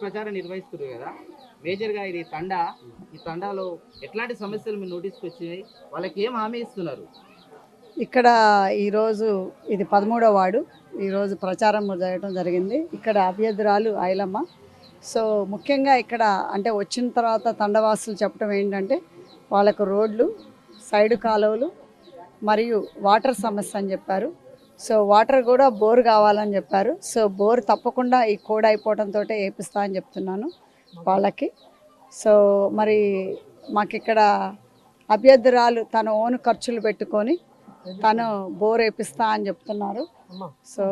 ప్రచారం నిర్వహిస్తున్నారు కదా, మేజర్గా ఇది తండా, ఈ తండాలో ఎట్లాంటి సమస్యలు మీరు నోటీస్కి వచ్చినాయి, వాళ్ళకి ఏం హామీ ఇస్తున్నారు? ఇక్కడ ఈరోజు ఇది 13వ వార్డు. ఈరోజు ప్రచారం జరగడం జరిగింది. ఇక్కడ అభ్యర్థురాలు ఐలమ్మ. సో ముఖ్యంగా ఇక్కడ అంటే వచ్చిన తర్వాత తండవాసులు చెప్పడం ఏంటంటే వాళ్ళకు రోడ్లు, సైడ్ కాలువలు మరియు వాటర్ సమస్య అని చెప్పారు. సో వాటర్ కూడా బోర్ కావాలని చెప్పారు. సో బోర్ తప్పకుండా ఈ కోడ్ అయిపోవడంతో వేపిస్తా అని చెప్తున్నాను వాళ్ళకి. సో మరి మాకు ఇక్కడ అభ్యర్థురాలు తన ఓన్ ఖర్చులు పెట్టుకొని తను బోర్ వేపిస్తా అని చెప్తున్నారు. సో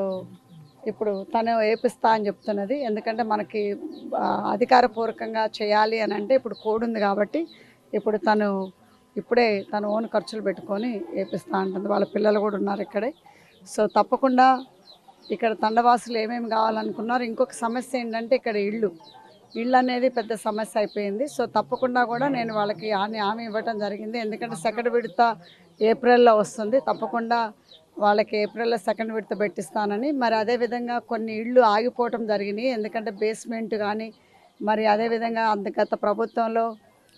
ఇప్పుడు తను వేపిస్తా అని చెప్తున్నది. ఎందుకంటే మనకి అధికారపూర్వకంగా చేయాలి అని అంటే ఇప్పుడు కోడ్ ఉంది కాబట్టి ఇప్పుడు ఇప్పుడే తన ఓన్ ఖర్చులు పెట్టుకొని వేపిస్తా అంటుంది. వాళ్ళ పిల్లలు కూడా ఉన్నారు ఇక్కడే. సో తప్పకుండా ఇక్కడ తండవాసులు ఏమేమి కావాలనుకున్నారు. ఇంకొక సమస్య ఏంటంటే ఇక్కడ ఇళ్ళు అనేది పెద్ద సమస్య అయిపోయింది. సో తప్పకుండా కూడా నేను వాళ్ళకి హామీ ఇవ్వటం జరిగింది. ఎందుకంటే సెకండ్ విడత ఏప్రిల్లో వస్తుంది. తప్పకుండా వాళ్ళకి ఏప్రిల్లో సెకండ్ విడత పెట్టిస్తానని. మరి అదేవిధంగా కొన్ని ఇళ్ళు ఆగిపోవటం జరిగినాయి. ఎందుకంటే బేస్మెంట్ కానీ మరి అదేవిధంగా గత ప్రభుత్వంలో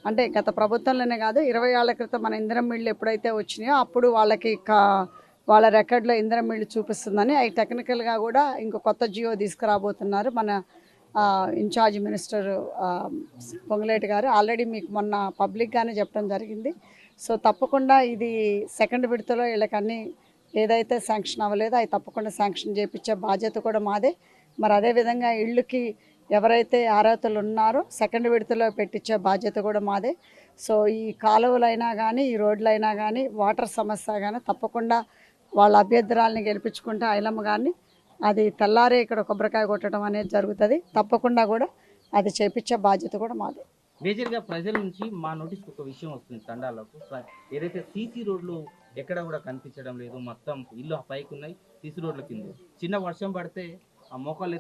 అంటే గత ప్రభుత్వంలోనే కాదు 20 ఏళ్ల క్రితం మన ఇందిరం ఇళ్ళు ఎప్పుడైతే వచ్చినాయో అప్పుడు వాళ్ళకి వాళ్ళ రికార్డులో ఇందిరం ఇళ్ళు చూపిస్తుందని అవి టెక్నికల్గా కూడా ఇంకో కొత్త జియో తీసుకురాబోతున్నారు మన ఇన్ఛార్జ్ మినిస్టర్ పొంగులేటి గారు. ఆల్రెడీ మీకు మొన్న పబ్లిక్గానే చెప్పడం జరిగింది. సో తప్పకుండా ఇది సెకండ్ విడతలో వీళ్ళకి అన్నీ ఏదైతే శాంక్షన్ అవ్వలేదో అవి తప్పకుండా శాంక్షన్ చేయించే బాధ్యత కూడా మాదే. మరి అదేవిధంగా ఇళ్ళకి ఎవరైతే అర్హతలు ఉన్నారో సెకండ్ విడతలో పెట్టించే బాధ్యత కూడా మాదే. సో ఈ కాలువలైనా కానీ ఈ రోడ్లైనా కానీ వాటర్ సమస్య కానీ తప్పకుండా వాళ్ళ అభ్యర్థురాలని గెలిపించుకుంటే ఐలమ్మ గారిని అది తెల్లారే ఇక్కడ కొబ్బరికాయ కొట్టడం అనేది జరుగుతుంది. తప్పకుండా కూడా అది చేపించే బాధ్యత కూడా మాదే. మేజర్గా ప్రజల నుంచి మా నోటీస్కి ఒక విషయం వస్తుంది. తండాలకు ఏదైతే సీసీ రోడ్లు ఎక్కడ కూడా కనిపించడం లేదు. మొత్తం ఇల్లు పైకి ఉన్నాయి, సీసీ రోడ్ల కింద చిన్న వర్షం పడితే ఆ మోకాళ్ళు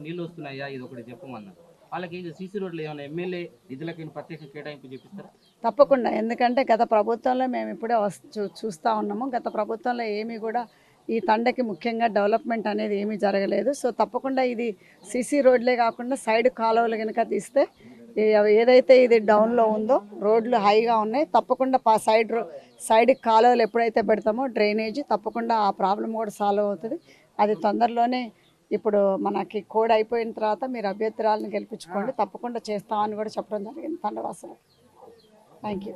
నీళ్ళు వస్తున్నాయా, ఇది ఒకటి చెప్పమన్నారు. వాళ్ళకి సీసీ రోడ్లు ఏమైనా ఎమ్మెల్యే నిధులకి ప్రత్యేక కేటాయింపు చేపిస్తారా? తప్పకుండా. ఎందుకంటే గత ప్రభుత్వంలో మేము ఇప్పుడే చూస్తూ ఉన్నాము. గత ప్రభుత్వంలో ఏమీ కూడా ఈ తండకి ముఖ్యంగా డెవలప్మెంట్ అనేది ఏమీ జరగలేదు. సో తప్పకుండా ఇది సీసీ రోడ్లే కాకుండా సైడ్ కాలువలు కనుక తీస్తే ఏదైతే ఇది డౌన్లో ఉందో రోడ్లు హైగా ఉన్నాయి. తప్పకుండా సైడ్ కాలువలు ఎప్పుడైతే పెడతామో డ్రైనేజీ తప్పకుండా ఆ ప్రాబ్లం కూడా సాల్వ్ అవుతుంది. అది తొందరలోనే ఇప్పుడు మనకి కోడ్ అయిపోయిన తర్వాత మీరు అభ్యర్థురాలను గెలిపించుకోండి, తప్పకుండా చేస్తామని కూడా చెప్పడం జరిగింది తండవాసులు. Thank you.